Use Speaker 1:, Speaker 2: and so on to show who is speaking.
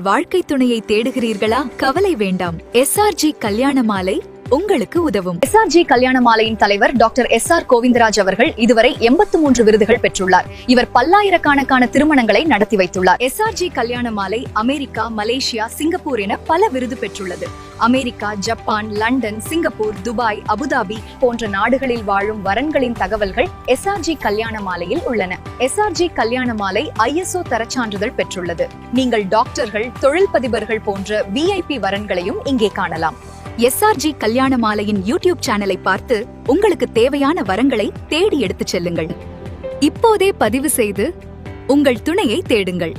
Speaker 1: வாழ்க்கை துணையை தேடுகிறீர்களா? கவலை வேண்டாம். SRG கல்யாண மாலை உங்களுக்கு உதவும்.
Speaker 2: SRG கல்யாண மாலையின் தலைவர் டாக்டர் SR கோவிந்தராஜ் அவர்கள் இதுவரை 83 விருதுகள் பெற்றுள்ளார். இவர் பல்லாயிரக்கணக்கான திருமணங்களை நடத்தி வைத்துள்ளார்.
Speaker 1: SRG கல்யாண மாலை அமெரிக்கா, மலேசியா, சிங்கப்பூர் என பல விருது பெற்றுள்ளது. America, Japan, London, Singapore, Dubai, Abu Dhabi போன்ற நாடுகளில் வாழும் வரன்களின் தகவல்கள் SRG கல்யாண மாலையில் உள்ளன. SRG கல்யாண மாலை ISO தரச்சான்றிதழ் பெற்றுள்ளது. நீங்கள் டாக்டர்கள், தொழில்பதிபர்கள் போன்ற VIP வரன்களையும் இங்கே காணலாம். SRG கல்யாண மாலையின் யூடியூப் சேனலை பார்த்து உங்களுக்கு தேவையான வரங்களை தேடி எடுத்துச் செல்லுங்கள். இப்போதே பதிவு செய்து உங்கள் துணையை தேடுங்கள்.